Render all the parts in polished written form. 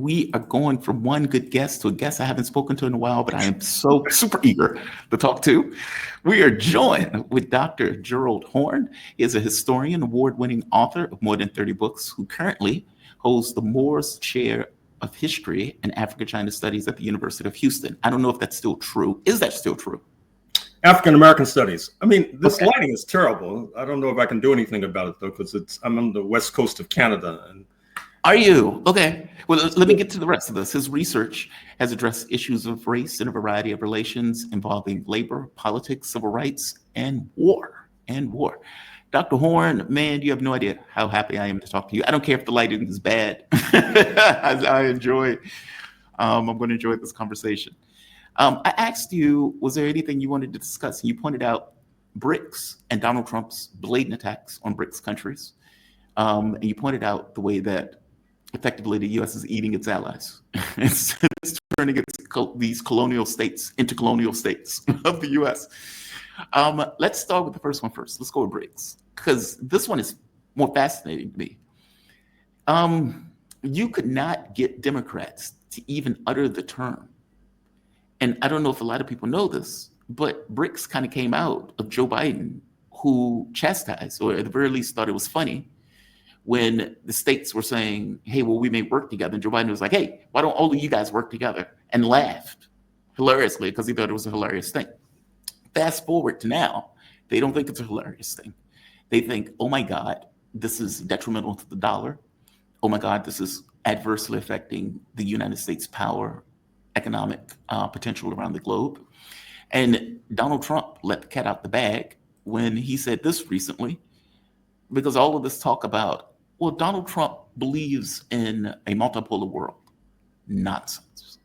We are going from one good guest to a guest I haven't spoken to in a while, but I am so super eager to talk to. We are joined with Dr. Gerald Horne. He is a historian, award-winning author of more than 30 books, who currently holds the Moores Chair of History and Africa-China Studies at the University of Houston. I don't know if that's still true. Is that still true? African American Studies. I mean, this lighting is terrible. I don't know if I can do anything about it, though, because I'm on the west coast of Canada. And are you? Okay. Well, let me get to the rest of this. His research has addressed issues of race in a variety of relations involving labor, politics, civil rights, and war. Dr. Horne, man, you have no idea how happy I am to talk to you. I don't care if the lighting is bad. I'm going to enjoy this conversation. I asked you, was there anything you wanted to discuss? And you pointed out BRICS and Donald Trump's blatant attacks on BRICS countries. And you pointed out the way that effectively the U.S. is eating its allies. It's turning these colonial states into colonial states of the U.S. Let's start with the first one first. Let's go with BRICS, because this one is more fascinating to me. You could not get Democrats to even utter the term. And I don't know if a lot of people know this, but BRICS kind of came out of Joe Biden, who chastised, or at the very least thought it was funny, when the states were saying, hey, well, we may work together. And Joe Biden was like, hey, why don't all of you guys work together? And laughed hilariously because he thought it was a hilarious thing. Fast forward to now, they don't think it's a hilarious thing. They think, oh my God, this is detrimental to the dollar. Oh my God, this is adversely affecting the United States' power, economic potential around the globe. And Donald Trump let the cat out the bag when he said this recently, because all of this talk about, well, Donald Trump believes in a multipolar world. Nonsense.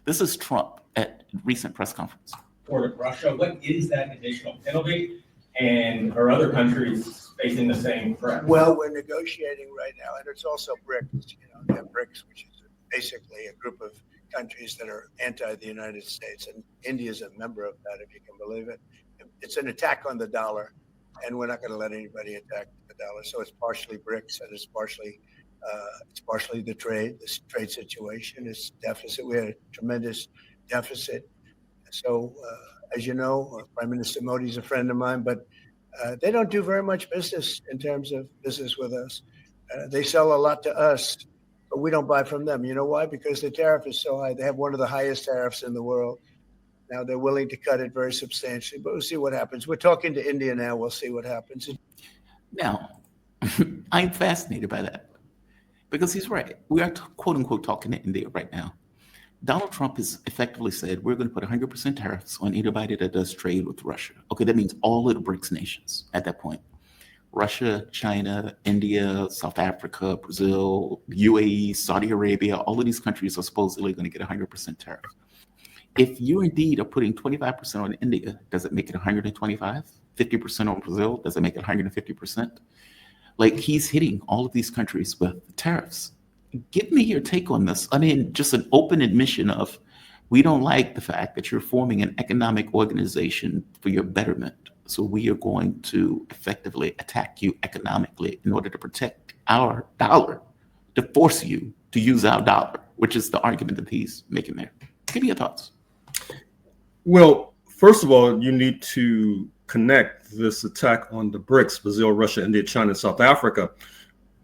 This is Trump at a recent press conference. Toward Russia, what is that additional penalty? And are other countries facing the same threat? Well, we're negotiating right now, and it's also BRICS. You have BRICS, which is basically a group of countries that are anti the United States, and India is a member of that, if you can believe it. It's an attack on the dollar, and we're not going to let anybody attack the dollar. So it's partially BRICS, and it's partially the trade. This trade situation is deficit. We had a tremendous deficit. So, as you know, Prime Minister Modi is a friend of mine, but they don't do very much business in terms of business with us. They sell a lot to us, but we don't buy from them. You know why? Because the tariff is so high. They have one of the highest tariffs in the world. Now they're willing to cut it very substantially, but we'll see what happens. We're talking to India now. We'll see what happens. Now, I'm fascinated by that because he's right. We are quote unquote talking to India right now. Donald Trump has effectively said, we're going to put 100% tariffs on anybody that does trade with Russia. Okay, that means all of the BRICS nations at that point. Russia, China, India, South Africa, Brazil, UAE, Saudi Arabia, all of these countries are supposedly going to get 100% tariff. If you indeed are putting 25% on India, does it make it 125? 50% on Brazil, does it make it 150%? Like, he's hitting all of these countries with tariffs. Give me your take on this. I mean, just an open admission of, we don't like the fact that you're forming an economic organization for your betterment. So we are going to effectively attack you economically in order to protect our dollar, to force you to use our dollar, which is the argument that he's making there. Give me your thoughts. Well, first of all, you need to connect this attack on the BRICS, Brazil, Russia, India, China, South Africa,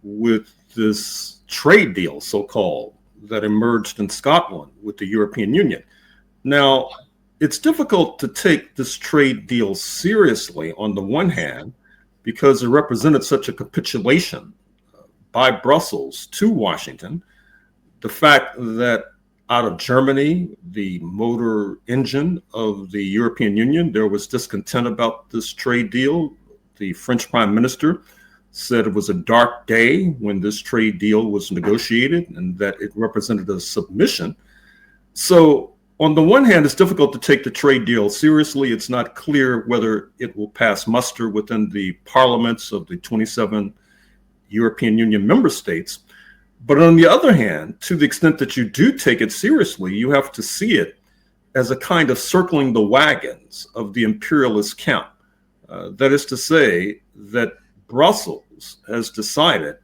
with this trade deal, so-called, that emerged in Scotland with the European Union. Now, it's difficult to take this trade deal seriously on the one hand, because it represented such a capitulation by Brussels to Washington. The fact that out of Germany, the motor engine of the European Union, there was discontent about this trade deal. The French Prime Minister said it was a dark day when this trade deal was negotiated and that it represented a submission. So on the one hand, it's difficult to take the trade deal seriously. It's not clear whether it will pass muster within the parliaments of the 27 European Union member states. But on the other hand, to the extent that you do take it seriously, you have to see it as a kind of circling the wagons of the imperialist camp. That is to say that Brussels has decided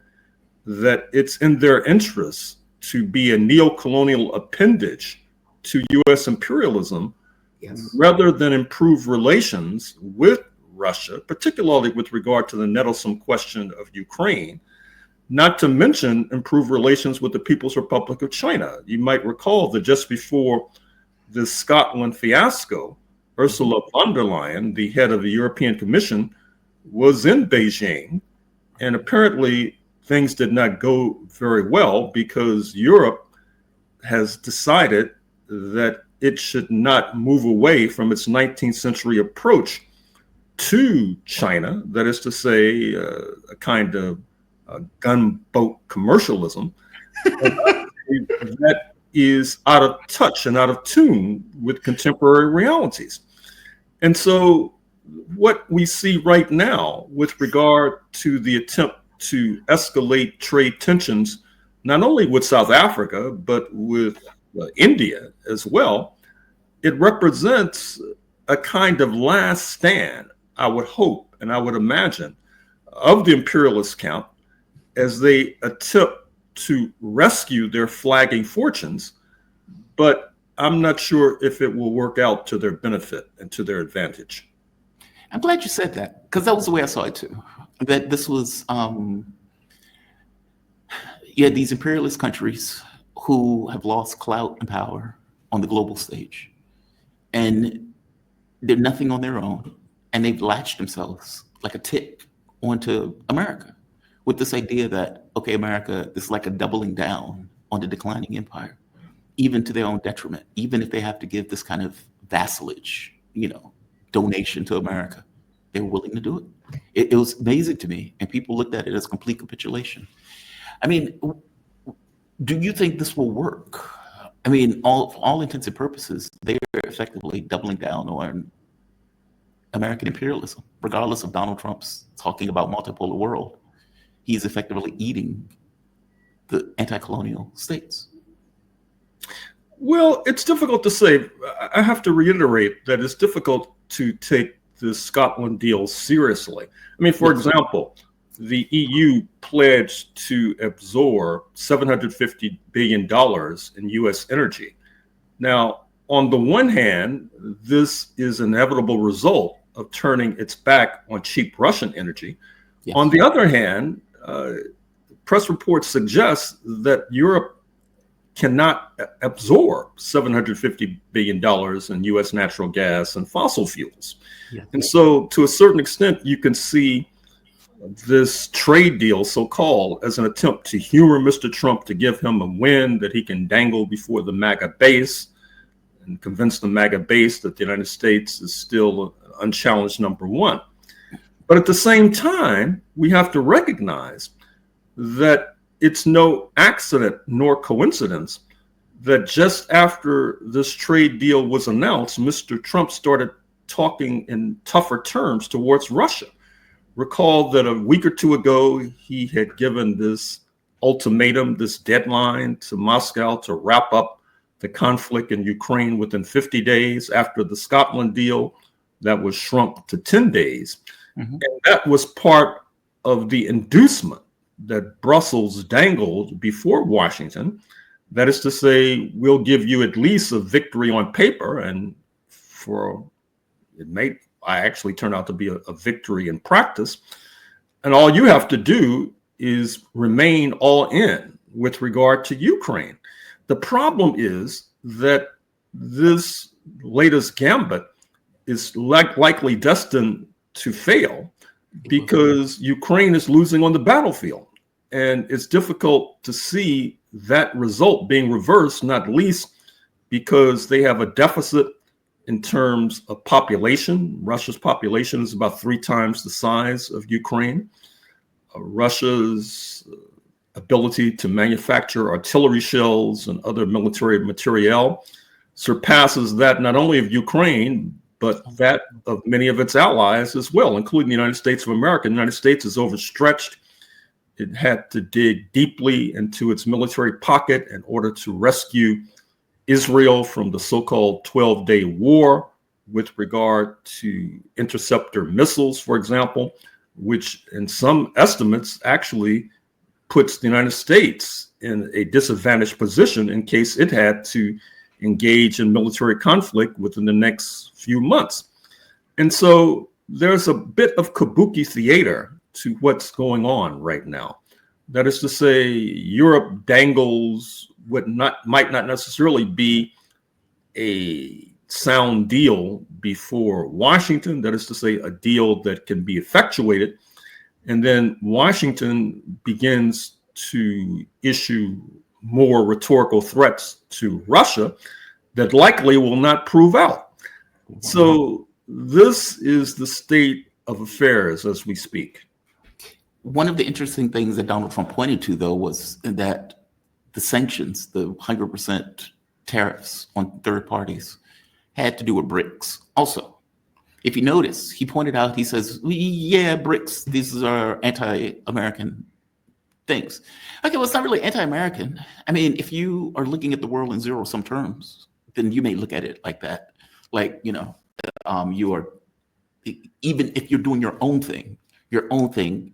that it's in their interests to be a neo-colonial appendage to U.S. imperialism, Yes. rather than improve relations with Russia, particularly with regard to the nettlesome question of Ukraine, not to mention improve relations with the People's Republic of China. You might recall that just before the Scotland fiasco, Ursula von der Leyen, the head of the European Commission, was in Beijing, and apparently things did not go very well because Europe has decided that it should not move away from its 19th century approach to China, that is to say, a kind of gunboat commercialism that is out of touch and out of tune with contemporary realities. And so what we see right now with regard to the attempt to escalate trade tensions, not only with South Africa, but with India as well, it represents a kind of last stand, I would hope, and I would imagine, of the imperialist camp as they attempt to rescue their flagging fortunes. But I'm not sure if it will work out to their benefit and to their advantage. I'm glad you said that, because that was the way I saw it too. That this was, these imperialist countries who have lost clout and power on the global stage, and they're nothing on their own, and they've latched themselves like a tick onto America with this idea that, okay, America is like a doubling down on the declining empire, even to their own detriment, even if they have to give this kind of vassalage, donation to America, they were willing to do it. It was amazing to me, and people looked at it as complete capitulation. I mean, do you think this will work? I mean, for all intents and purposes, they're effectively doubling down on American imperialism, regardless of Donald Trump's talking about multipolar world. He's effectively eating the anti-colonial states. Well, it's difficult to say. I have to reiterate that it's difficult to take the Scotland deal seriously. I mean, for example, the EU pledged to absorb $750 billion in U.S. energy. Now, on the one hand, this is an inevitable result of turning its back on cheap Russian energy. Yes. On the other hand, press reports suggest that Europe cannot absorb $750 billion in U.S. natural gas and fossil fuels. Yeah. And so to a certain extent, you can see this trade deal, so-called, as an attempt to humor Mr. Trump, to give him a win that he can dangle before the MAGA base and convince the MAGA base that the United States is still an unchallenged number one. But at the same time, we have to recognize that it's no accident nor coincidence that just after this trade deal was announced, Mr. Trump started talking in tougher terms towards Russia. Recall that a week or two ago, he had given this ultimatum, this deadline to Moscow to wrap up the conflict in Ukraine within 50 days after the Scotland deal that was shrunk to 10 days. Mm-hmm. And that was part of the inducement that Brussels dangled before Washington. That is to say, we'll give you at least a victory on paper, and it may actually turn out to be a victory in practice. And all you have to do is remain all in with regard to Ukraine. The problem is that this latest gambit is likely destined to fail because Ukraine is losing on the battlefield. And it's difficult to see that result being reversed, not least because they have a deficit in terms of population. Russia's population is about 3 times the size of Ukraine. Russia's ability to manufacture artillery shells and other military materiel surpasses that not only of Ukraine, but that of many of its allies as well, including the United States of America. The United States is overstretched. It had to dig deeply into its military pocket in order to rescue Israel from the so-called 12-day war with regard to interceptor missiles, for example, which in some estimates actually puts the United States in a disadvantaged position in case it had to engage in military conflict within the next few months. And so there's a bit of kabuki theater to what's going on right now. That is to say, Europe dangles what might not necessarily be a sound deal before Washington. That is to say, a deal that can be effectuated. And then Washington begins to issue more rhetorical threats to Russia that likely will not prove out. So this is the state of affairs as we speak. One of the interesting things that Donald Trump pointed to, though, was that the sanctions, the 100% tariffs on third parties, had to do with BRICS. Also, if you notice, he pointed out, he says, yeah, BRICS, these are anti-American things. Okay, well, it's not really anti-American. I mean, if you are looking at the world in zero-sum terms, then you may look at it like that. Like, you are, even if you're doing your own thing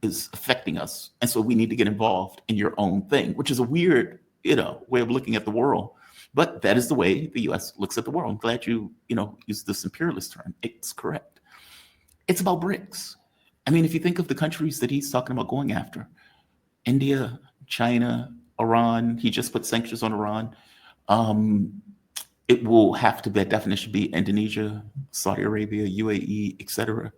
is affecting us. And so we need to get involved in your own thing, which is a weird, way of looking at the world. But that is the way the US looks at the world. I'm glad you use this imperialist term. It's correct. It's about BRICS. I mean, if you think of the countries that he's talking about going after, India, China, Iran, he just put sanctions on Iran. It will have to, by definition, be Indonesia, Saudi Arabia, UAE, etc.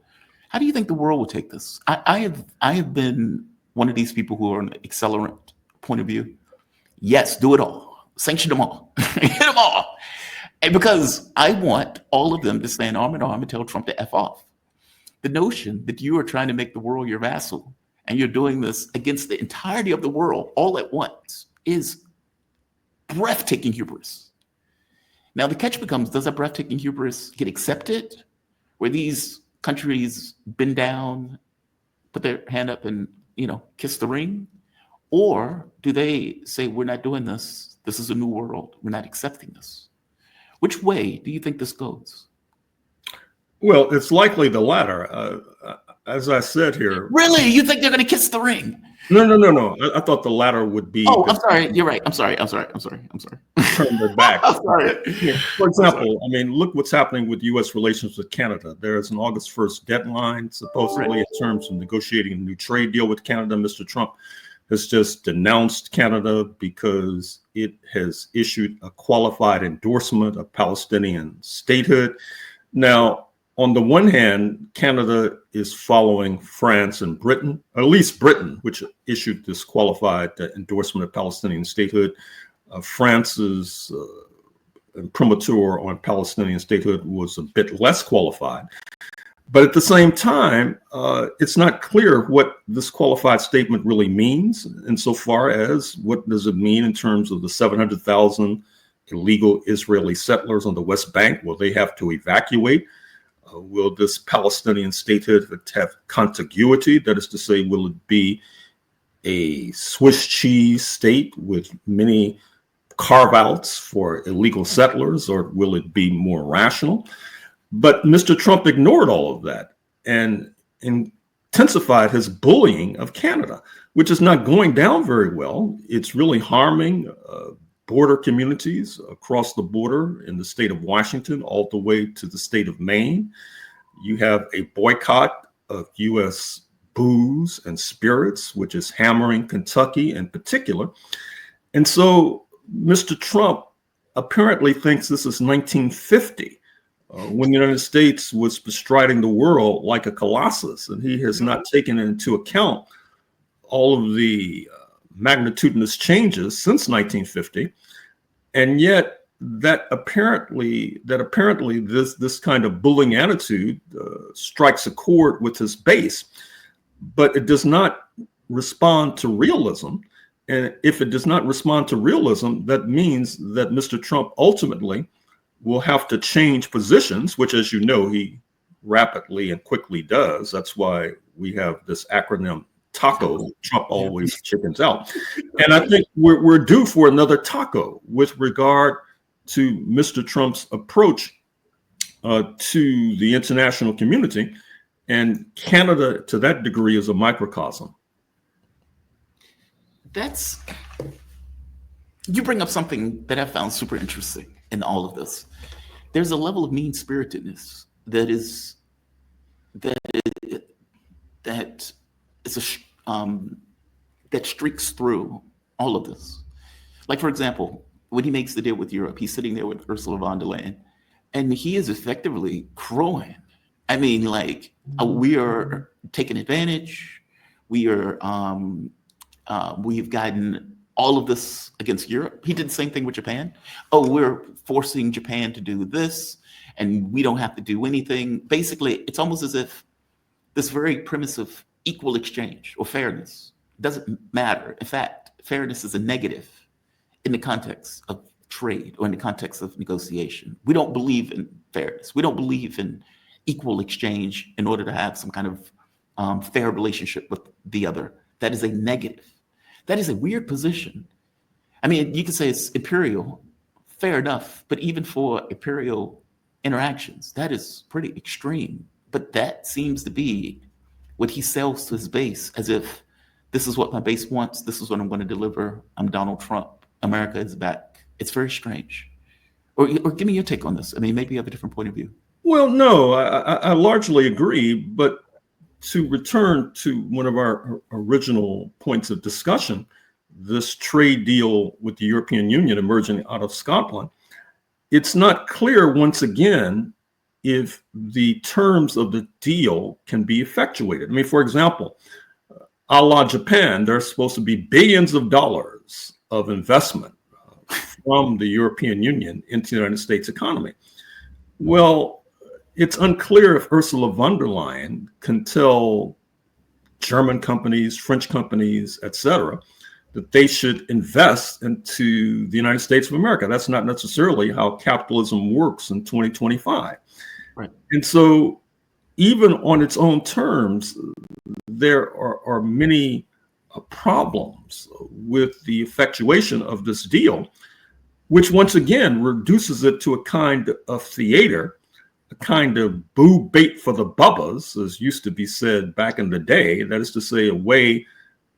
How do you think the world will take this? I have been one of these people who are on an accelerant point of view. Yes, do it all. Sanction them all. Hit them all. And because I want all of them to stand arm in arm and tell Trump to F off. The notion that you are trying to make the world your vassal and you're doing this against the entirety of the world all at once is breathtaking hubris. Now, the catch becomes, does that breathtaking hubris get accepted? Where these countries bend down, put their hand up and, kiss the ring? Or do they say, we're not doing this. This is a new world. We're not accepting this. Which way do you think this goes? Well, it's likely the latter. As I said here. Really? You think they're going to kiss the ring? No. I thought the latter would be. Oh, I'm sorry. You're right. I'm sorry. Turn their back. I'm sorry. For example, I mean, look what's happening with U.S. relations with Canada. There is an August 1st deadline, supposedly, in terms of negotiating a new trade deal with Canada. Mr. Trump has just denounced Canada because it has issued a qualified endorsement of Palestinian statehood. Now, on the one hand, Canada is following France and Britain, or at least Britain, which issued this qualified endorsement of Palestinian statehood. France's imprimatur on Palestinian statehood was a bit less qualified. But at the same time, it's not clear what this qualified statement really means, insofar as what does it mean in terms of the 700,000 illegal Israeli settlers on the West Bank? Will they have to evacuate? Will this Palestinian statehood have contiguity? That is to say, will it be a Swiss cheese state with many carve-outs for illegal settlers, or will it be more rational? But Mr. Trump ignored all of that and intensified his bullying of Canada, which is not going down very well. It's really harming border communities across the border in the state of Washington, all the way to the state of Maine. You have a boycott of U.S. booze and spirits, which is hammering Kentucky in particular. And so Mr. Trump apparently thinks this is 1950, when the United States was bestriding the world like a colossus, and he has not taken into account all of the magnitudinous changes since 1950, and yet that apparently this kind of bullying attitude strikes a chord with his base, but it does not respond to realism. And if it does not respond to realism, that means that Mr. Trump ultimately will have to change positions, which, as you know, he rapidly and quickly does. That's why we have this acronym TACO. Trump always chickens out. And I think we're due for another TACO with regard to Mr. Trump's approach to the international community. And Canada, to that degree, is a microcosm. that's, you bring up something that I found super interesting in all of this. There's a level of mean-spiritedness that is that that streaks through all of this. Like, for example, when he makes the deal with Europe, he's sitting there with Ursula von der Leyen, and he is effectively crowing. I mean, like, we are taking advantage. We are, we've gotten all of this against Europe. He did the same thing with Japan. Oh, we're forcing Japan to do this, and we don't have to do anything. Basically, it's almost as if this very premise of equal exchange or fairness doesn't matter. In fact, fairness is a negative in the context of trade or in the context of negotiation. We don't believe in fairness. We don't believe in equal exchange in order to have some kind of fair relationship with the other. That is a negative. That is a weird position. I mean, you could say it's imperial, fair enough, but even for imperial interactions, that is pretty extreme. But that seems to be what he sells to his base, as if this is what my base wants, this is what I'm going to deliver, I'm Donald Trump, America is back. It's very strange. Or give me your take on this. I mean, maybe you have a different point of view. Well, no, I largely agree, but to return to one of our original points of discussion, this trade deal with the European Union emerging out of Scotland, it's not clear, once again, if the terms of the deal can be effectuated. I mean, for example, a la Japan, there's supposed to be billions of dollars of investment from the European Union into the United States economy. Well, it's unclear if Ursula von der Leyen can tell German companies, French companies, et cetera, that they should invest into the United States of America. That's not necessarily how capitalism works in 2025. Right. And so even on its own terms, there are many problems with the effectuation of this deal, which once again reduces it to a kind of theater, a kind of boo bait for the bubbas, as used to be said back in the day. That is to say, a way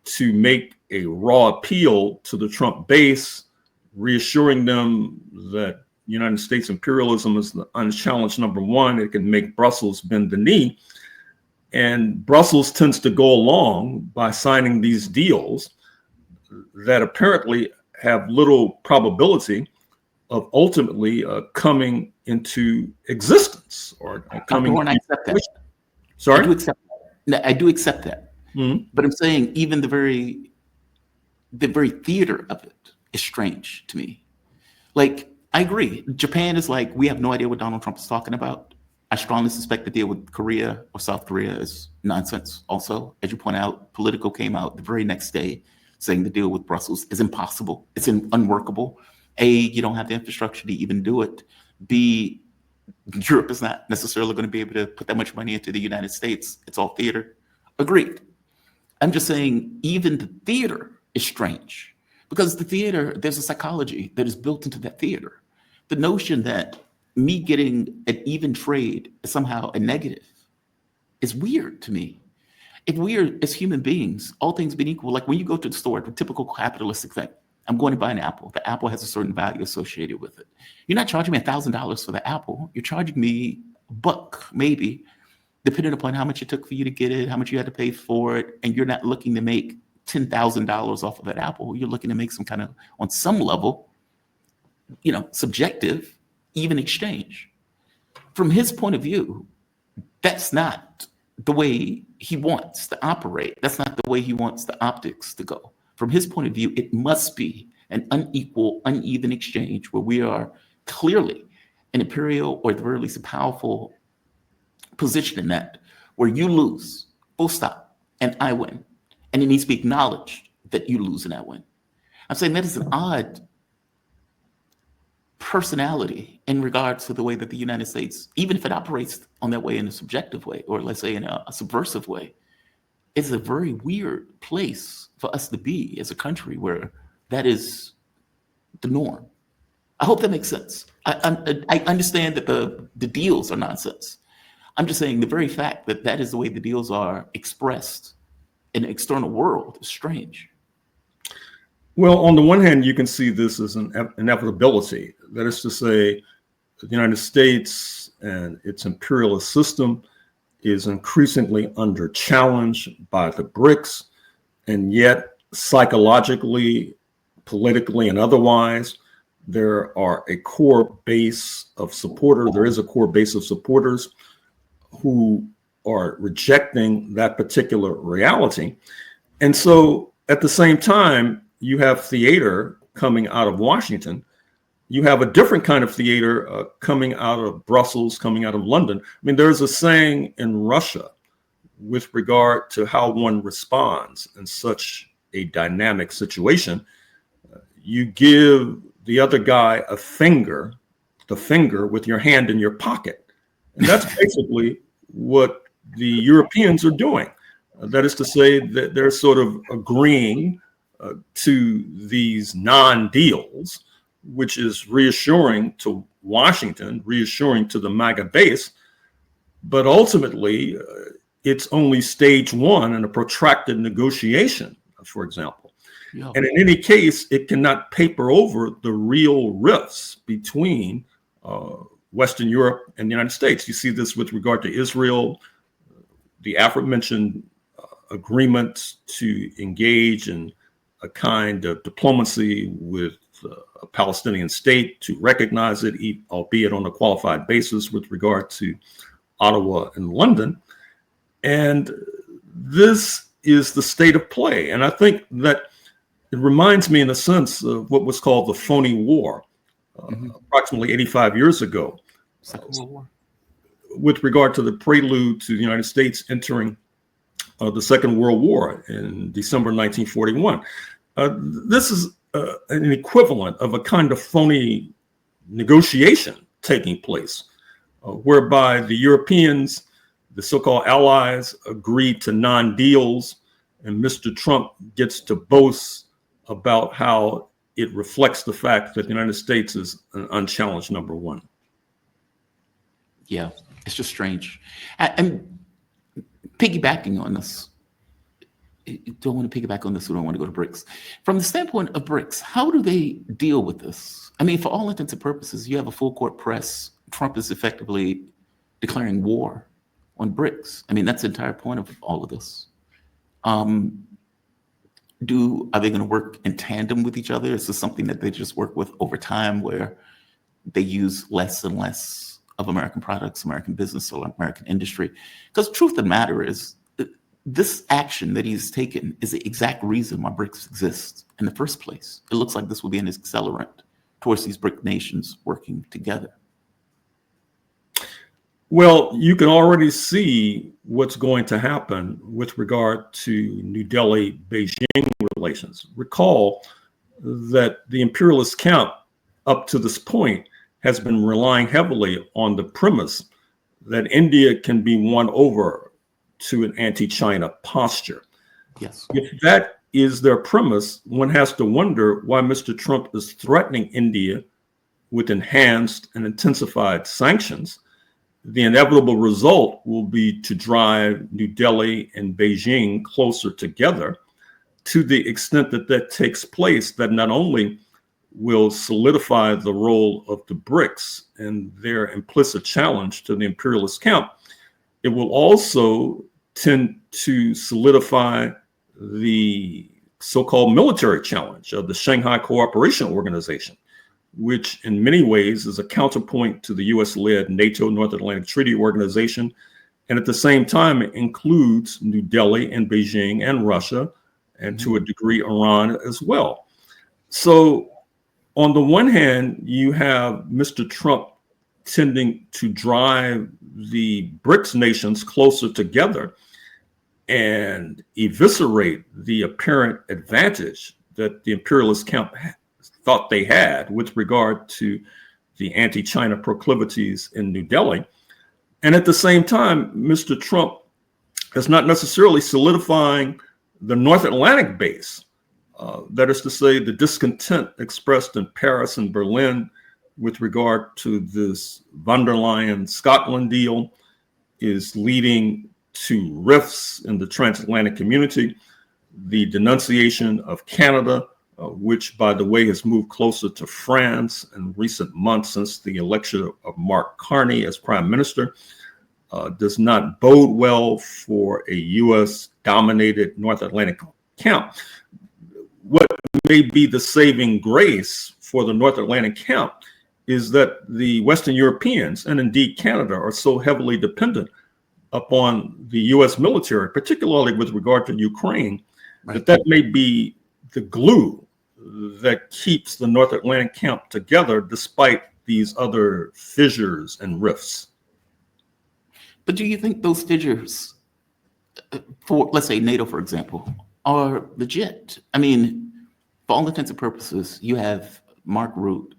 to make a raw appeal to the Trump base, reassuring them that United States imperialism is the unchallenged number one. It can make Brussels bend the knee. And Brussels tends to go along by signing these deals that apparently have little probability of ultimately coming into existence or coming. I accept that. Sorry? I do accept that. I do accept that. Mm-hmm. But I'm saying even the very theater of it is strange to me. Like, I agree. Japan is like, we have no idea what Donald Trump is talking about. I strongly suspect the deal with Korea or South Korea is nonsense also. As you point out, Politico came out the very next day saying the deal with Brussels is impossible. It's unworkable. A, you don't have the infrastructure to even do it. B, Europe is not necessarily going to be able to put that much money into the United States. It's all theater. Agreed. I'm just saying even the theater is strange because the theater, there's a psychology that is built into that theater. The notion that me getting an even trade is somehow a negative is weird to me. If we are, as human beings, all things being equal, like when you go to the store, the typical capitalistic thing, I'm going to buy an apple. The apple has a certain value associated with it. You're not charging me $1,000 for the apple. You're charging me $1, maybe, depending upon how much it took for you to get it, how much you had to pay for it, and you're not looking to make $10,000 off of that apple. You're looking to make some kind of, on some level, subjective, even exchange. From his point of view, that's not the way he wants to operate. That's not the way he wants the optics to go. From his point of view, it must be an unequal, uneven exchange where we are clearly an imperial, or at the very least a powerful position in that, where you lose, full stop, and I win. And it needs to be acknowledged that you lose and I win. I'm saying that is an odd personality in regards to the way that the United States, even if it operates on that way in a subjective way, or let's say in a subversive way, it's a very weird place for us to be as a country where that is the norm. I hope that makes sense. I understand that the deals are nonsense. I'm just saying the very fact that that is the way the deals are expressed in the external world is strange. Well, on the one hand, you can see this as an inevitability. That is to say, the United States and its imperialist system is increasingly under challenge by the BRICS, and yet psychologically, politically, and otherwise, there are a core base of supporters. There is a core base of supporters who are rejecting that particular reality. And so at the same time, you have theater coming out of Washington. You have a different kind of theater coming out of Brussels, coming out of London. I mean, there's a saying in Russia with regard to how one responds in such a dynamic situation. You give the other guy the finger with your hand in your pocket. And that's basically what the Europeans are doing. That is to say that they're sort of agreeing to these non-deals, which is reassuring to Washington, reassuring to the MAGA base. But ultimately, it's only stage one in a protracted negotiation, for example. Yeah. And in any case, it cannot paper over the real rifts between Western Europe and the United States. You see this with regard to Israel, the aforementioned agreement to engage in a kind of diplomacy with a Palestinian state to recognize it, albeit on a qualified basis with regard to Ottawa and London. And this is the state of play. And I think that it reminds me in a sense of what was called the phony war approximately 85 years ago. Second World War. With regard to the prelude to the United States entering the Second World War in December 1941. This is an equivalent of a kind of phony negotiation taking place, whereby the Europeans, the so-called allies, agreed to non-deals, and Mr. Trump gets to boast about how it reflects the fact that the United States is an unchallenged number one. Yeah, it's just strange. And piggybacking on this, don't want to piggyback on this, we don't want to go to BRICS. From the standpoint of BRICS, how do they deal with this? I mean, for all intents and purposes, you have a full court press. Trump is effectively declaring war on BRICS. I mean, that's the entire point of all of this. Are they going to work in tandem with each other? Is this something that they just work with over time, where they use less and less of American products, American business, or American industry? Because the truth of the matter is, this action that he's taken is the exact reason why BRICS exists in the first place. It looks like this will be an accelerant towards these BRIC nations working together. Well, you can already see what's going to happen with regard to New Delhi-Beijing relations. Recall that the imperialist camp up to this point has been relying heavily on the premise that India can be won over to an anti-China posture. Yes. If that is their premise, one has to wonder why Mr. Trump is threatening India with enhanced and intensified sanctions. The inevitable result will be to drive New Delhi and Beijing closer together, to the extent that that takes place. That not only will solidify the role of the BRICS and their implicit challenge to the imperialist camp, it will also tend to solidify the so-called military challenge of the Shanghai Cooperation Organization, which in many ways is a counterpoint to the US-led NATO North Atlantic Treaty Organization, and at the same time it includes New Delhi and Beijing and Russia, and to a degree Iran as well. So on the one hand, you have Mr. Trump tending to drive the BRICS nations closer together and eviscerate the apparent advantage that the imperialist camp thought they had with regard to the anti-China proclivities in New Delhi. And at the same time, Mr. Trump is not necessarily solidifying the North Atlantic base. That is to say, the discontent expressed in Paris and Berlin with regard to this von der Leyen Scotland deal is leading to rifts in the transatlantic community. The denunciation of Canada which, by the way, has moved closer to France in recent months since the election of Mark Carney as prime minister, does not bode well for a U.S.-dominated North Atlantic camp. What may be the saving grace for the North Atlantic camp is that the Western Europeans, and indeed Canada, are so heavily dependent upon the U.S. military, particularly with regard to Ukraine, Right. that may be the glue that keeps the North Atlantic camp together despite these other fissures and rifts. But do you think those fissures, for let's say NATO, for example, are legit? I mean, for all intents and purposes, you have Mark Rudy,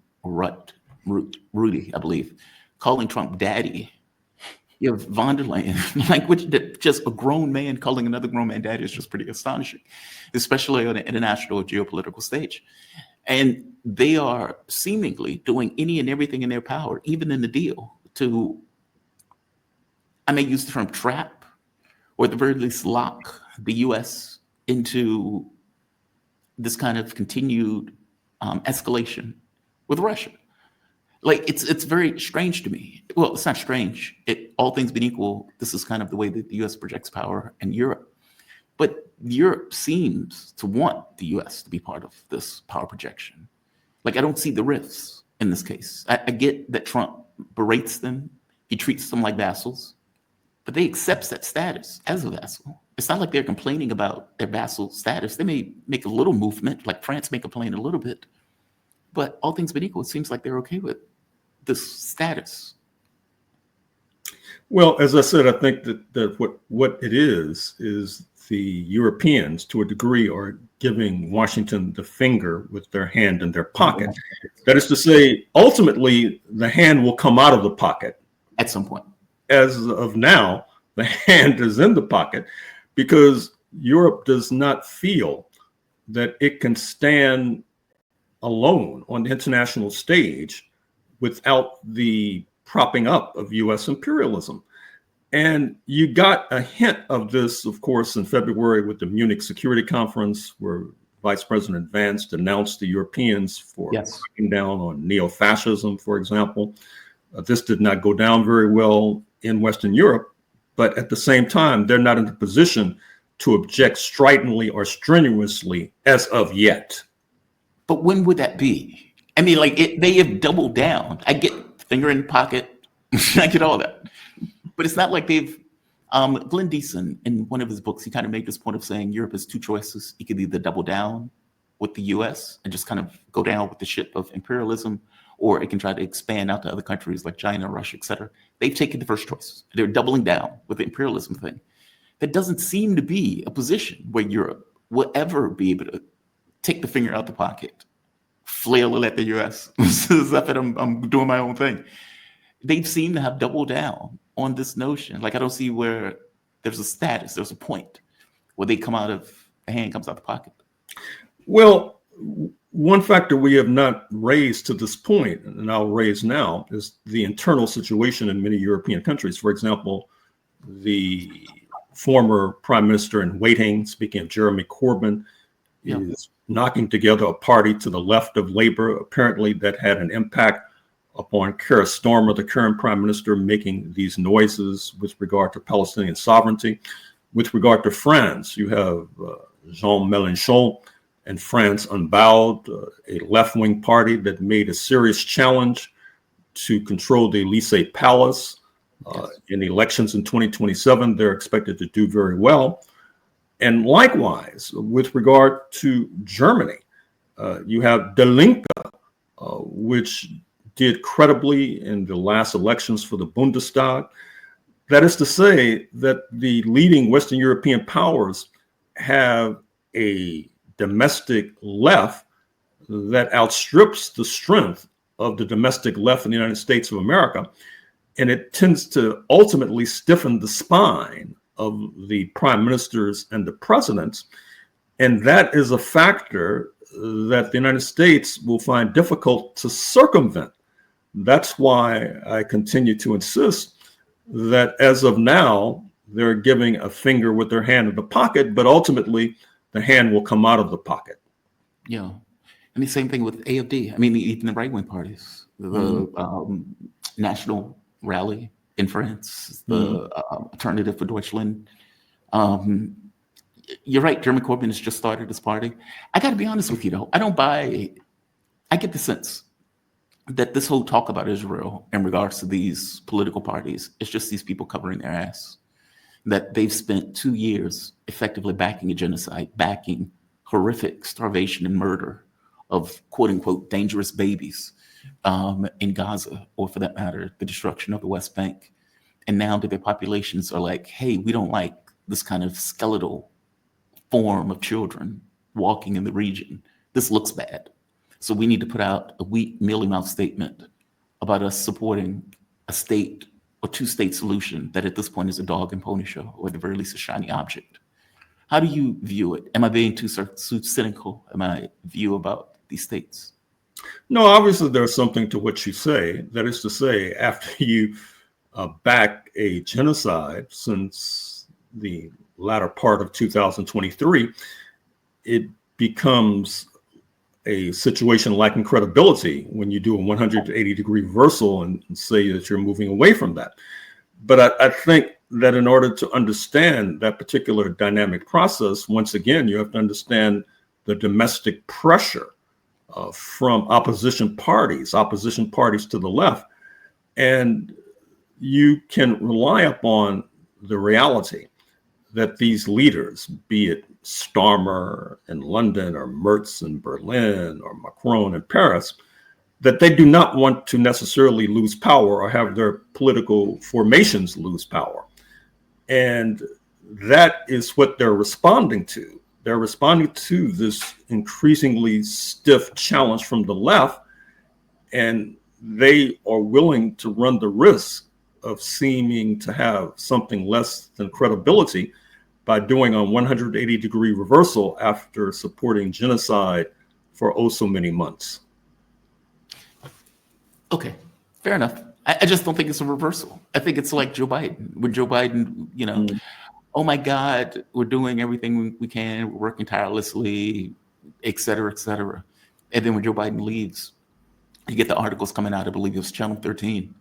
I believe, calling Trump daddy. You have von der Leyen, language that just a grown man calling another grown man daddy is just pretty astonishing, especially on an international geopolitical stage. And they are seemingly doing any and everything in their power, even in the deal, to, I may use the term trap, or at the very least lock the U.S. into this kind of continued escalation with Russia. Like, it's very strange to me. Well, it's not strange. All things being equal, this is kind of the way that the U.S. projects power in Europe. But Europe seems to want the U.S. to be part of this power projection. Like, I don't see the rifts in this case. I get that Trump berates them. He treats them like vassals. But they accept that status as a vassal. It's not like they're complaining about their vassal status. They may make a little movement, like France may complain a little bit. But all things being equal, it seems like they're okay with this status. Well, as I said, I think that what it is the Europeans, to a degree, are giving Washington the finger with their hand in their pocket. That is to say, ultimately, the hand will come out of the pocket. At some point. As of now, the hand is in the pocket because Europe does not feel that it can stand alone on the international stage without the propping up of U.S. imperialism. And you got a hint of this, of course, in February with the Munich Security Conference, where Vice President Vance denounced the Europeans for cracking down on neo-fascism, for example. This did not go down very well in Western Europe, but at the same time, they're not in a position to object stridently or strenuously as of yet. But when would that be? I mean, like, they have doubled down. I get finger in the pocket. I get all that. But it's not like they've, Glenn Deason, in one of his books, he kind of made this point of saying Europe has two choices. You could either double down with the US and just kind of go down with the ship of imperialism, or it can try to expand out to other countries like China, Russia, et cetera. They've taken the first choice. They're doubling down with the imperialism thing. That doesn't seem to be a position where Europe will ever be able to take the finger out the pocket, flail it at the US. I'm doing my own thing. They seem to have doubled down on this notion. Like, I don't see where there's a status, there's a point where they come out of, the hand comes out the pocket. Well, one factor we have not raised to this point, and I'll raise now, is the internal situation in many European countries. For example, the former prime minister in waiting, speaking of Jeremy Corbyn, is knocking together a party to the left of Labour, apparently that had an impact upon Keir Starmer, the current prime minister, making these noises with regard to Palestinian sovereignty. With regard to France, you have Jean Mélenchon and France Unbowed, a left-wing party that made a serious challenge to control the Élysée Palace. In the elections in 2027, they're expected to do very well. And likewise, with regard to Germany, you have Die Linke, which did credibly in the last elections for the Bundestag. That is to say that the leading Western European powers have a domestic left that outstrips the strength of the domestic left in the United States of America. And it tends to ultimately stiffen the spine of the prime ministers and the presidents. And that is a factor that the United States will find difficult to circumvent. That's why I continue to insist that as of now, they're giving a finger with their hand in the pocket, but ultimately the hand will come out of the pocket. Yeah. And the same thing with AFD. I mean, even the right-wing parties, the National Rally in France, the Alternative for Deutschland. You're right, Jeremy Corbyn has just started his party. I got to be honest with you, though. I get the sense that this whole talk about Israel in regards to these political parties is just these people covering their ass. That they've spent 2 years effectively backing a genocide, backing horrific starvation and murder of quote unquote dangerous babies in Gaza, or for that matter, the destruction of the West Bank. And now that their populations are like, hey, we don't like this kind of skeletal form of children walking in the region. This looks bad. So we need to put out a weak, mealy-mouthed statement about us supporting a state or two-state solution that at this point is a dog and pony show, or at the very least a shiny object. How do you view it? Am I being too cynical? Am I view about these states? No, obviously there's something to what you say. That is to say, after you back a genocide since the latter part of 2023, it becomes a situation lacking credibility when you do a 180-degree reversal and say that you're moving away from that. But I think that in order to understand that particular dynamic process, once again, you have to understand the domestic pressure from opposition parties to the left. And you can rely upon the reality that these leaders, be it Starmer in London or Merz in Berlin or Macron in Paris, that they do not want to necessarily lose power or have their political formations lose power. And that is what they're responding to. They're responding to this increasingly stiff challenge from the left, and they are willing to run the risk of seeming to have something less than credibility by doing a 180-degree reversal after supporting genocide for oh so many months. Okay, fair enough. I just don't think it's a reversal. I think it's like Joe Biden. When Joe Biden, oh my God, we're doing everything we can, we're working tirelessly, et cetera, et cetera. And then when Joe Biden leaves, you get the articles coming out, I believe it was Channel 13,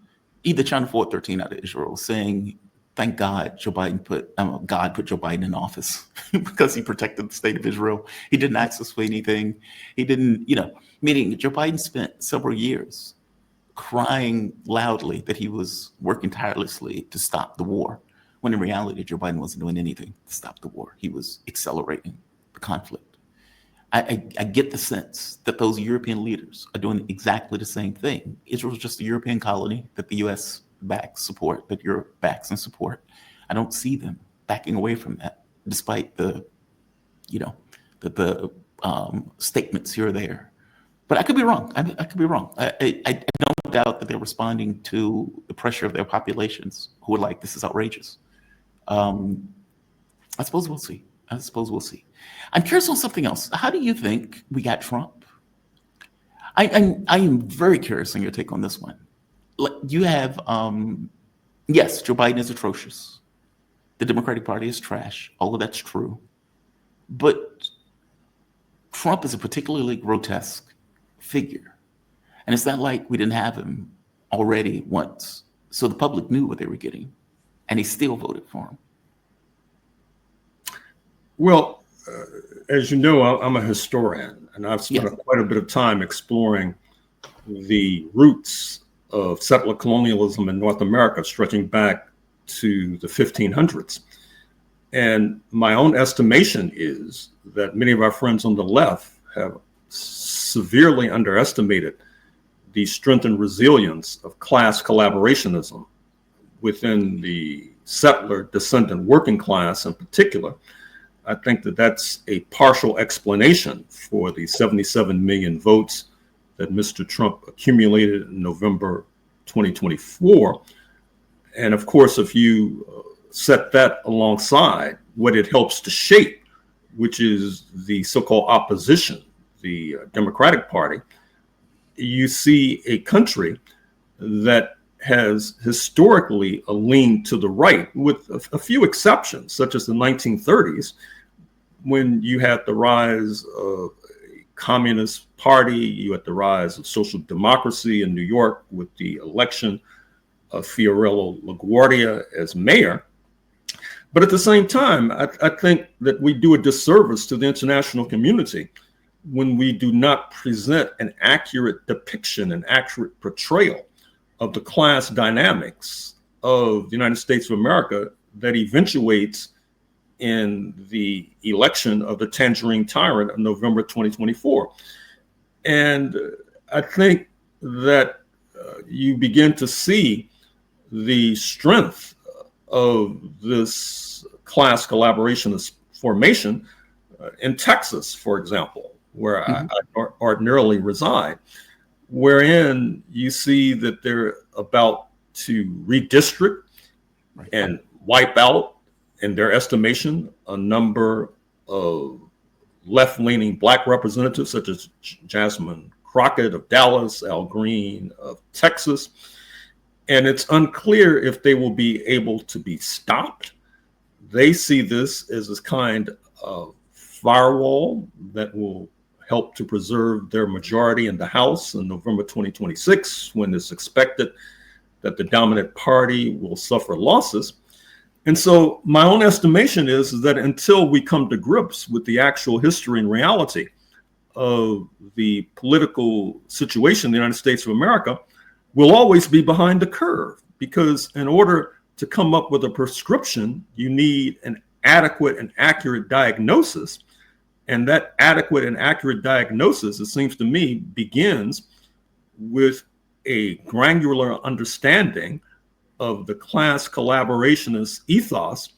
either Channel 4 or 13 out of Israel, saying, thank God God put Joe Biden in office because he protected the state of Israel. He didn't access for anything. He didn't, meaning Joe Biden spent several years crying loudly that he was working tirelessly to stop the war, when in reality, Joe Biden wasn't doing anything to stop the war. He was accelerating the conflict. I get the sense that those European leaders are doing exactly the same thing. Israel is just a European colony that the U.S. support, that Europe backs and support. I don't see them backing away from that, despite the statements here or there. But I could be wrong. I could be wrong. I don't doubt that they're responding to the pressure of their populations who are like, this is outrageous. I suppose we'll see. I'm curious on something else. How do you think we got Trump? I am very curious on your take on this one. You have, yes, Joe Biden is atrocious. The Democratic Party is trash. All of that's true. But Trump is a particularly grotesque figure. And it's not like we didn't have him already once. So the public knew what they were getting, and he still voted for him. Well, as you know, I'm a historian, and I've spent quite a bit of time exploring the roots of settler colonialism in North America, stretching back to the 1500s. And my own estimation is that many of our friends on the left have severely underestimated the strength and resilience of class collaborationism within the settler descendant working class in particular. I think that that's a partial explanation for the 77 million votes that Mr. Trump accumulated in November 2024. And of course, if you set that alongside what it helps to shape, which is the so-called opposition, the Democratic Party, you see a country that has historically a lean to the right, with a few exceptions, such as the 1930s, when you had the rise of communist Party. You had the rise of social democracy in New York with the election of Fiorello LaGuardia as mayor. But at the same time, I think that we do a disservice to the international community when we do not present an accurate depiction, an accurate portrayal of the class dynamics of the United States of America that eventuates in the election of the Tangerine Tyrant of November 2024. And I think that you begin to see the strength of this class collaborationist formation in Texas, for example, where I ordinarily reside, wherein you see that they're about to redistrict and wipe out, in their estimation, a number of left-leaning Black representatives such as Jasmine Crockett of Dallas, Al Green of Texas. And it's unclear if they will be able to be stopped. They see this as a kind of firewall that will help to preserve their majority in the House in November 2026, when it's expected that the dominant party will suffer losses. And so my own estimation is that until we come to grips with the actual history and reality of the political situation in the United States of America, we'll always be behind the curve, because in order to come up with a prescription, you need an adequate and accurate diagnosis. And that adequate and accurate diagnosis, it seems to me, begins with a granular understanding of the class collaborationist ethos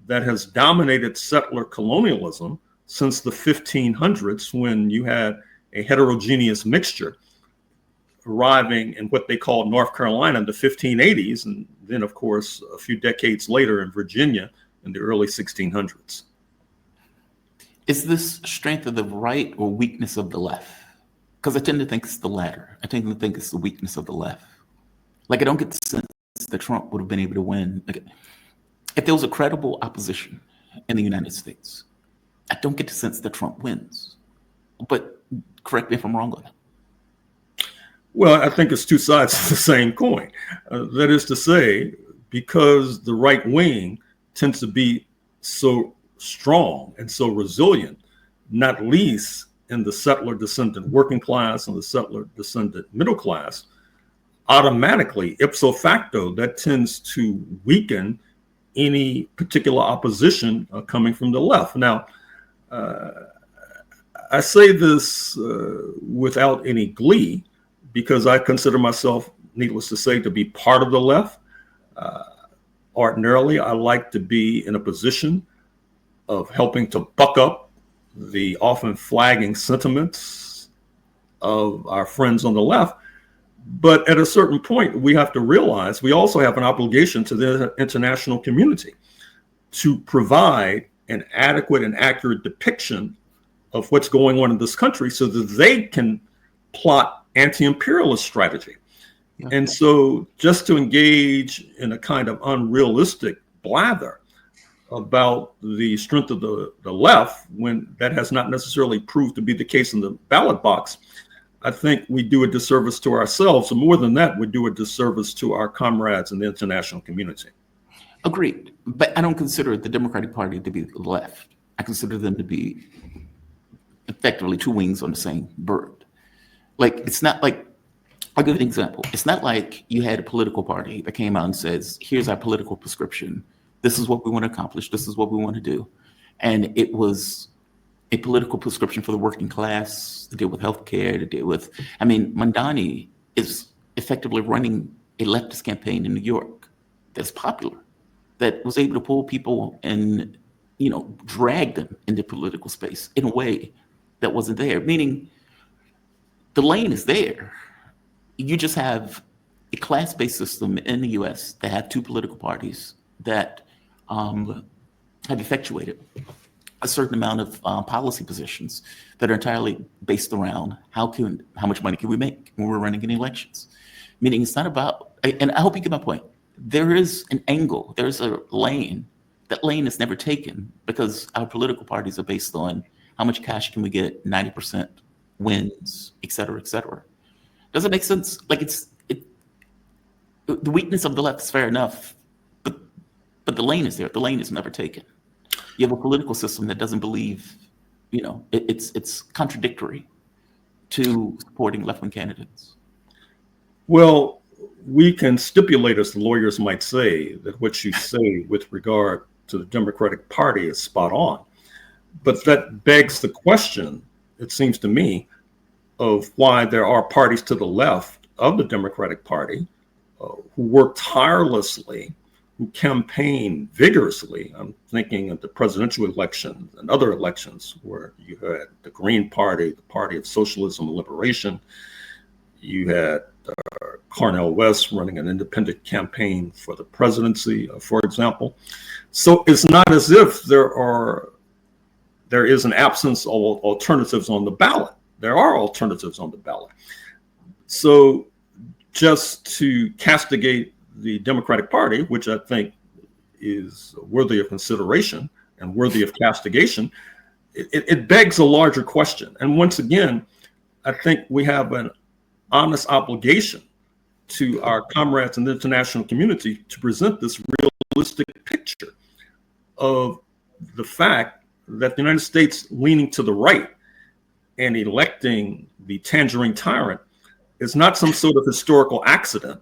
that has dominated settler colonialism since the 1500s, when you had a heterogeneous mixture arriving in what they called North Carolina in the 1580s, and then, of course, a few decades later in Virginia in the early 1600s. Is this strength of the right or weakness of the left? Because I tend to think it's the latter. I tend to think it's the weakness of the left. Like, I don't get the sense that Trump would have been able to win. Like, if there was a credible opposition in the United States, I don't get the sense that Trump wins. But correct me if I'm wrong on that. Well, I think it's two sides of the same coin. That is to say, because the right wing tends to be so strong and so resilient, not least in the settler descendant working class and the settler descendant middle class, automatically, ipso facto, that tends to weaken any particular opposition coming from the left. Now, I say this without any glee, because I consider myself, needless to say, to be part of the left. Ordinarily, I like to be in a position of helping to buck up the often flagging sentiments of our friends on the left. But at a certain point, we have to realize we also have an obligation to the international community to provide an adequate and accurate depiction of what's going on in this country so that they can plot anti-imperialist strategy. Yeah. And so just to engage in a kind of unrealistic blather about the strength of the left, when that has not necessarily proved to be the case in the ballot box, I think we do a disservice to ourselves. And more than that, we do a disservice to our comrades in the international community. Agreed. But I don't consider the Democratic Party to be the left. I consider them to be effectively two wings on the same bird. Like, it's not like, I'll give an example. It's not like you had a political party that came out and says, here's our political prescription. This is what we want to accomplish. This is what we want to do. And it was a political prescription for the working class to deal with healthcare, to deal with, I mean, Mandani is effectively running a leftist campaign in New York that's popular, that was able to pull people and, you know, drag them into political space in a way that wasn't there. Meaning the lane is there. You just have a class-based system in the US that have two political parties that have effectuated a certain amount of policy positions that are entirely based around how much money can we make when we're running in elections. Meaning it's not about, and I hope you get my point. There is an angle, there's a lane. That lane is never taken because our political parties are based on how much cash can we get 90% wins, et cetera, et cetera. Does it make sense? Like the weakness of the left is fair enough, but the lane is there. The lane is never taken. You have a political system that doesn't believe, it's contradictory to supporting left-wing candidates. Well, we can stipulate, as the lawyers might say, that what you say with regard to the Democratic Party is spot on. But that begs the question, it seems to me, of why there are parties to the left of the Democratic Party who work tirelessly, who campaign vigorously. I'm thinking of the presidential election and other elections where you had the Green Party, the Party of Socialism and Liberation. You had Cornel West running an independent campaign for the presidency, for example. So it's not as if there is an absence of alternatives on the ballot. There are alternatives on the ballot. So just to castigate the Democratic Party, which I think is worthy of consideration and worthy of castigation, it begs a larger question. And once again, I think we have an honest obligation to our comrades in the international community to present this realistic picture of the fact that the United States leaning to the right and electing the tangerine tyrant is not some sort of historical accident,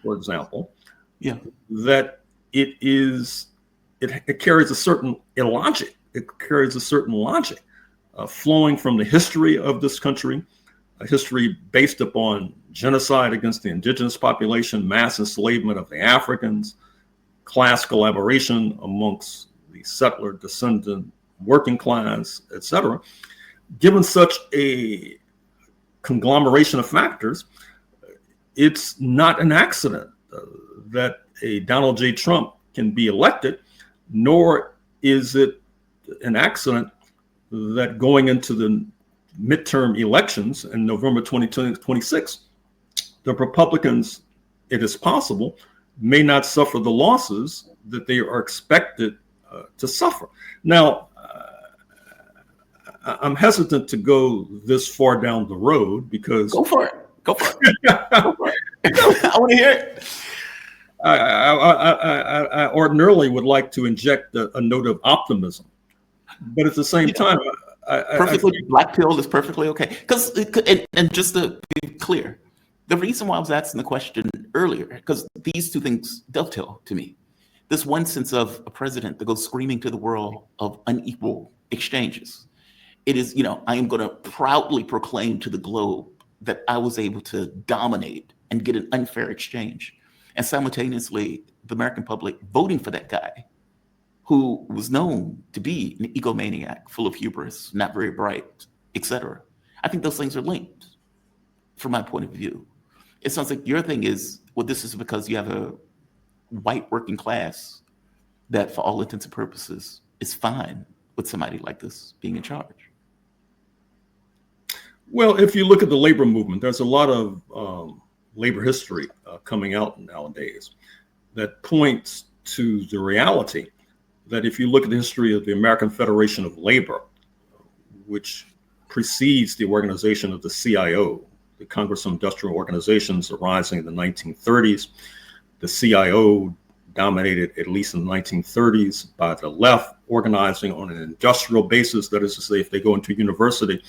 for example. Yeah. That it carries a certain illogic. It carries a certain logic flowing from the history of this country, a history based upon genocide against the indigenous population, mass enslavement of the Africans, class collaboration amongst the settler descendant working class, etc. Given such a conglomeration of factors, it's not an accident that a Donald J. Trump can be elected, nor is it an accident that going into the midterm elections in November 2026, the Republicans, it is possible, may not suffer the losses that they are expected to suffer. Now, I'm hesitant to go this far down the road because— Go for it. Go for it. Go for it. I want to hear it. I ordinarily would like to inject a note of optimism, but at the same time, black pill is perfectly okay. Because and just to be clear, the reason why I was asking the question earlier, because these two things dovetail to me. This one sense of a president that goes screaming to the world of unequal exchanges. It is, I am going to proudly proclaim to the globe that I was able to dominate and get an unfair exchange. And simultaneously, the American public voting for that guy who was known to be an egomaniac, full of hubris, not very bright, etc. I think those things are linked from my point of view. It sounds like your thing is, well, this is because you have a white working class that for all intents and purposes is fine with somebody like this being in charge. Well, if you look at the labor movement, there's a lot of labor history coming out nowadays that points to the reality that if you look at the history of the American Federation of Labor, which precedes the organization of the CIO, the Congress of Industrial Organizations, arising in the 1930s, the CIO dominated, at least in the 1930s, by the left, organizing on an industrial basis. That is to say, if they go into university,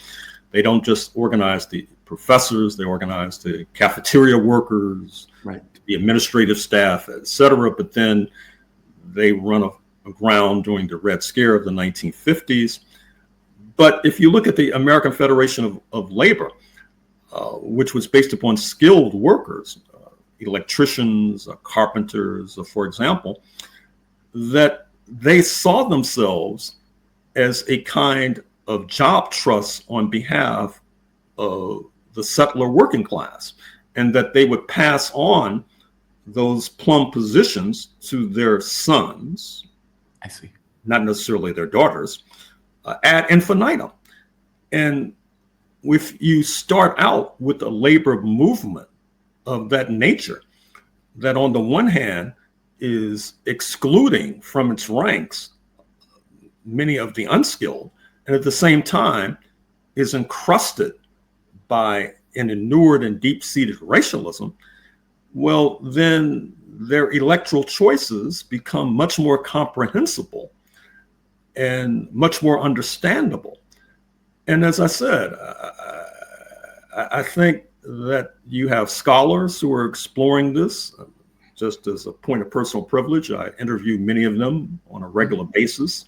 they don't just organize the professors, they organize the cafeteria workers, right, the administrative staff, et cetera. But then they run aground during the Red Scare of the 1950s. But if you look at the American Federation of Labor, which was based upon skilled workers, electricians, carpenters, for example, that they saw themselves as a kind of job trust on behalf of the settler working class, and that they would pass on those plum positions to their sons. I see. Not necessarily their daughters, ad infinitum. And if you start out with a labor movement of that nature, that on the one hand is excluding from its ranks many of the unskilled, and at the same time is encrusted by an inured and deep-seated racialism, well, then their electoral choices become much more comprehensible and much more understandable. And as I said, I think that you have scholars who are exploring this. Just as a point of personal privilege, I interview many of them on a regular basis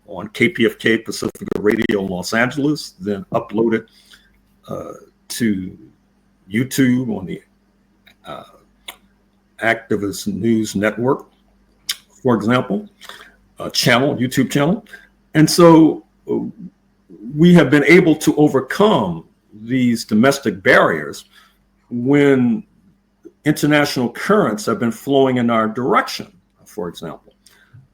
on KPFK Pacifica Radio in Los Angeles, then upload it to YouTube on the Activist News Network, for example, YouTube channel. And so we have been able to overcome these domestic barriers when international currents have been flowing in our direction, for example.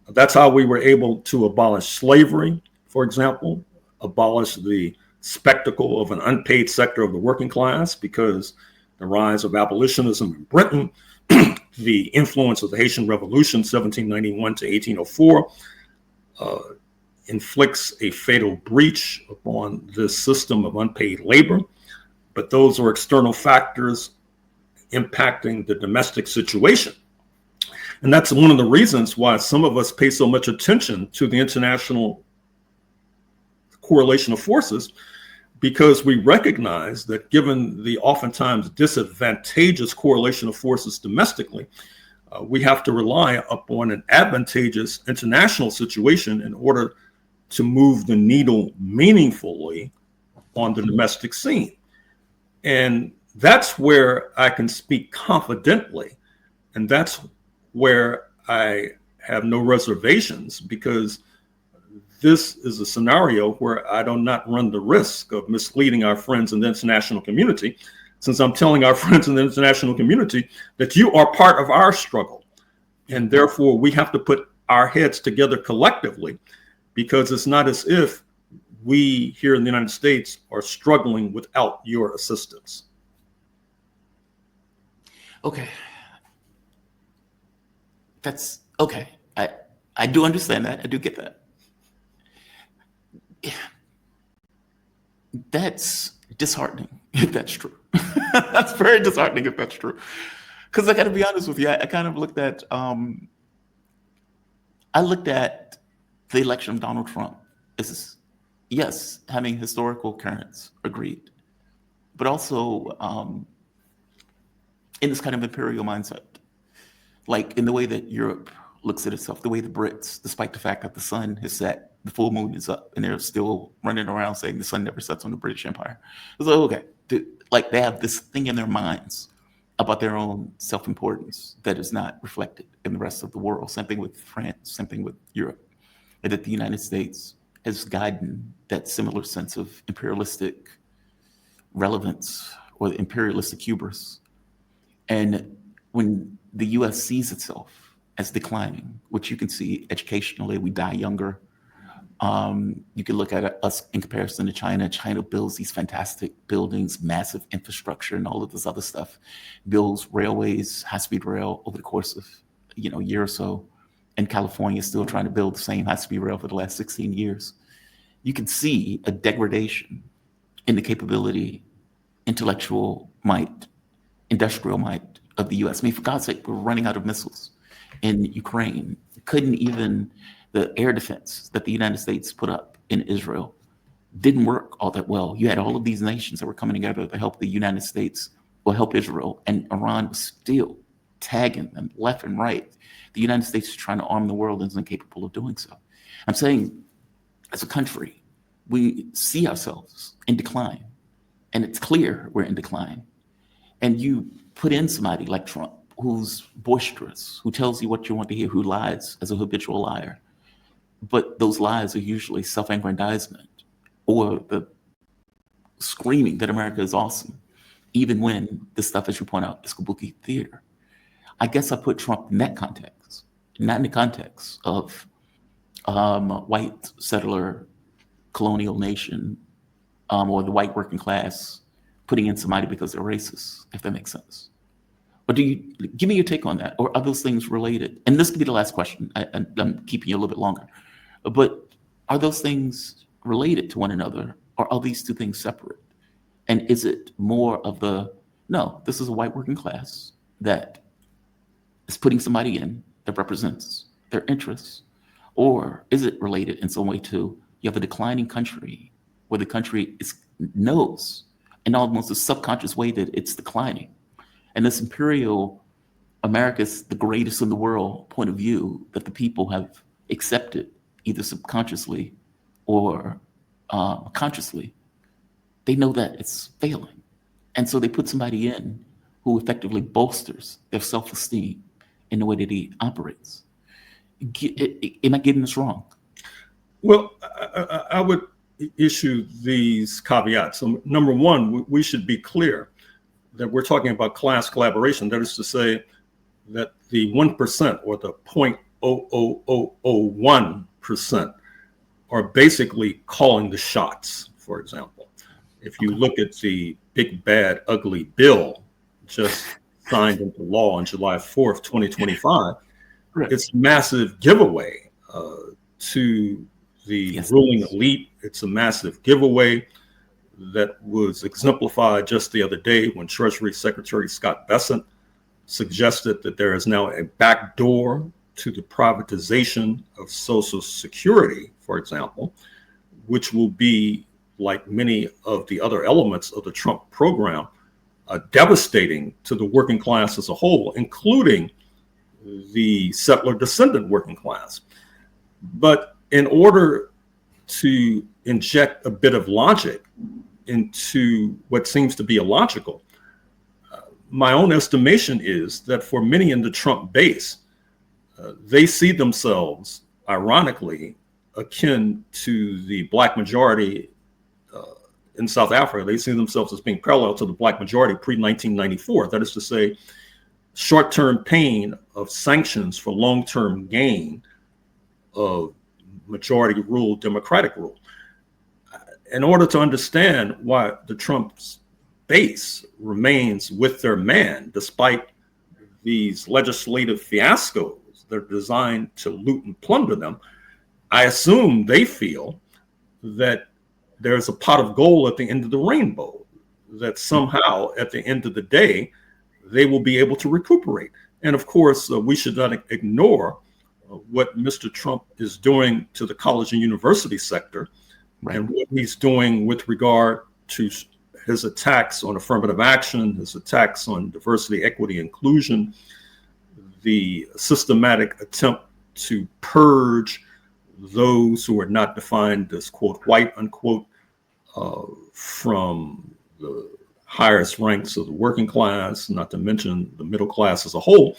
That's how we were able to abolish slavery, for example, abolish the spectacle of an unpaid sector of the working class, because the rise of abolitionism in Britain, the influence of the Haitian Revolution, 1791 to 1804, inflicts a fatal breach upon this system of unpaid labor. But those are external factors impacting the domestic situation. And that's one of the reasons why some of us pay so much attention to the international correlation of forces, because we recognize that given the oftentimes disadvantageous correlation of forces domestically, we have to rely upon an advantageous international situation in order to move the needle meaningfully on the domestic scene. And that's where I can speak confidently. And that's where I have no reservations, because this is a scenario where I do not run the risk of misleading our friends in the international community, since I'm telling our friends in the international community that you are part of our struggle. And therefore, we have to put our heads together collectively, because it's not as if we here in the United States are struggling without your assistance. Okay. That's okay. I do understand that. I do get that. Yeah. That's disheartening if that's true. That's very disheartening if that's true. Because I got to be honest with you, I kind of looked at the election of Donald Trump as, yes, having historical currents, agreed, but also in this kind of imperial mindset, like in the way that Europe looks at itself, the way the Brits, despite the fact that the sun has set, the full moon is up, and they're still running around saying the sun never sets on the British Empire. It's like, okay, like they have this thing in their minds about their own self-importance that is not reflected in the rest of the world. Same thing with France, same thing with Europe, and that the United States has gotten that similar sense of imperialistic relevance or the imperialistic hubris. And when the US sees itself as declining, which you can see educationally, we die younger. You can look at us in comparison to China. China builds these fantastic buildings, massive infrastructure, and all of this other stuff. Builds railways, high-speed rail over the course of a year or so. And California is still trying to build the same high-speed rail for the last 16 years. You can see a degradation in the capability, intellectual might, industrial might of the US. I mean, for God's sake, we're running out of missiles in Ukraine. Couldn't even, the air defense that the United States put up in Israel didn't work all that well. You had all of these nations that were coming together to help the United States or help Israel, and Iran was still tagging them left and right. The United States is trying to arm the world and is incapable of doing so. I'm saying, as a country, we see ourselves in decline, and it's clear we're in decline. And you put in somebody like Trump, who's boisterous, who tells you what you want to hear, who lies as a habitual liar. But those lies are usually self-aggrandizement or the screaming that America is awesome, even when this stuff, as you point out, is kabuki theater. I guess I put Trump in that context, not in the context of white settler colonial nation or the white working class putting in somebody because they're racist, if that makes sense. Or do you give me your take on that? Or are those things related? And this could be the last question. I'm keeping you a little bit longer. But are those things related to one another, or are these two things separate? And is it more of no, this is a white working class that is putting somebody in that represents their interests? Or is it related in some way to, you have a declining country where the country knows in almost a subconscious way that it's declining. And this imperial, America's the greatest in the world point of view that the people have accepted either subconsciously or consciously, they know that it's failing. And so they put somebody in who effectively bolsters their self-esteem in the way that he operates. Am I getting this wrong? Well, I would issue these caveats. So number one, we should be clear that we're talking about class collaboration. That is to say that the 1% or the 0.00001% are basically calling the shots, for example. If you look at the big, bad, ugly bill just signed into law on July 4th, 2025, right. It's a massive giveaway to the ruling elite. It's a massive giveaway that was exemplified just the other day when Treasury Secretary Scott Bessent suggested that there is now a backdoor to the privatization of Social Security, for example, which will be, like many of the other elements of the Trump program, devastating to the working class as a whole, including the settler descendant working class. But in order to inject a bit of logic into what seems to be illogical, my own estimation is that for many in the Trump base, they see themselves, ironically, akin to the Black majority in South Africa. They see themselves as being parallel to the Black majority pre-1994. That is to say, short-term pain of sanctions for long-term gain of majority rule, democratic rule. In order to understand why the Trump's base remains with their man, despite these legislative fiascos that are designed to loot and plunder them, I assume they feel that there's a pot of gold at the end of the rainbow, that somehow at the end of the day, they will be able to recuperate. And of course, we should not ignore what Mr. Trump is doing to the college and university sector, right, and what he's doing with regard to his attacks on affirmative action, his attacks on diversity, equity, inclusion, the systematic attempt to purge those who are not defined as, quote, white, unquote, from the highest ranks of the working class, not to mention the middle class as a whole.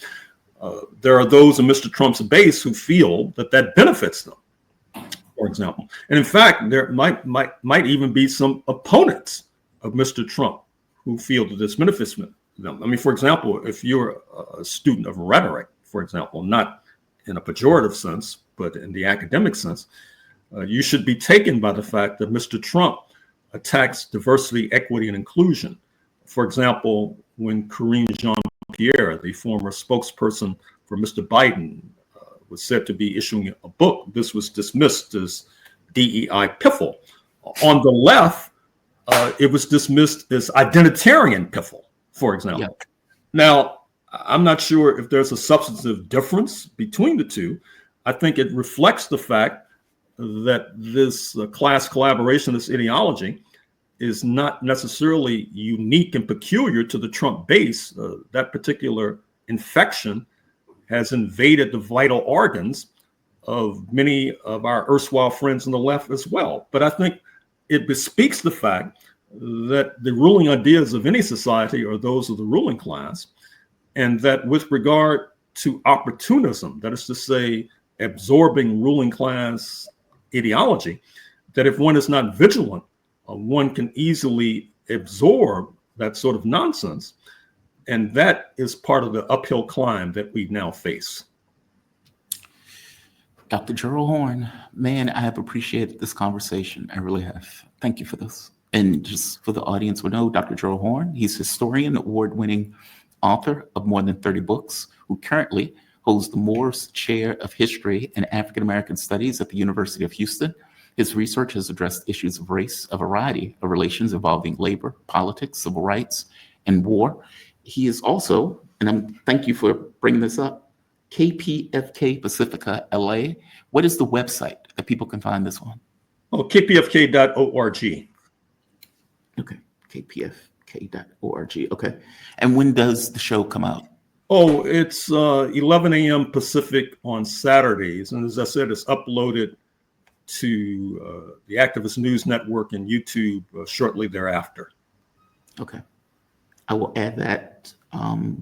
There are those in Mr. Trump's base who feel that that benefits them, for example. And in fact, there might even be some opponents of Mr. Trump who feel that this benefits them. I mean, for example, if you're a student of rhetoric, for example, not in a pejorative sense, but in the academic sense, you should be taken by the fact that Mr. Trump attacks diversity, equity, and inclusion. For example, when Karine Jean-Pierre, the former spokesperson for Mr. Biden, was said to be issuing a book, this was dismissed as DEI piffle. On the left, it was dismissed as identitarian piffle, for example. Yeah. Now, I'm not sure if there's a substantive difference between the two. I think it reflects the fact that this class collaboration, this ideology, is not necessarily unique and peculiar to the Trump base. That particular infection has invaded the vital organs of many of our erstwhile friends on the left as well. But I think it bespeaks the fact that the ruling ideas of any society are those of the ruling class, and that with regard to opportunism, that is to say, absorbing ruling class ideology, that if one is not vigilant, one can easily absorb that sort of nonsense. And that is part of the uphill climb that we now face. Dr. Gerald Horne, man, I have appreciated this conversation. I really have. Thank you for this. And just for the audience who know, Dr. Gerald Horne, he's historian, award-winning author of more than 30 books, who currently holds the Morse Chair of History and African American Studies at the University of Houston. His research has addressed issues of race, a variety of relations involving labor, politics, civil rights, and war. He is also, and thank you for bringing this up, KPFK Pacifica LA. What is the website that people can find this on? Oh, kpfk.org. Okay, kpfk.org. Okay. And when does the show come out? Oh, it's 11 a.m. Pacific on Saturdays. And as I said, it's uploaded to the Activist News Network and YouTube shortly thereafter. Okay. I will add that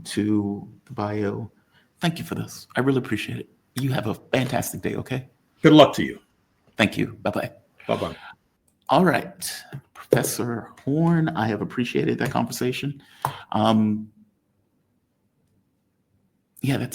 to the bio. Thank you for this. I really appreciate it. You have a fantastic day, okay? Good luck to you. Thank you. Bye-bye. Bye-bye. All right. Professor Horne, I have appreciated that conversation. Yeah, that's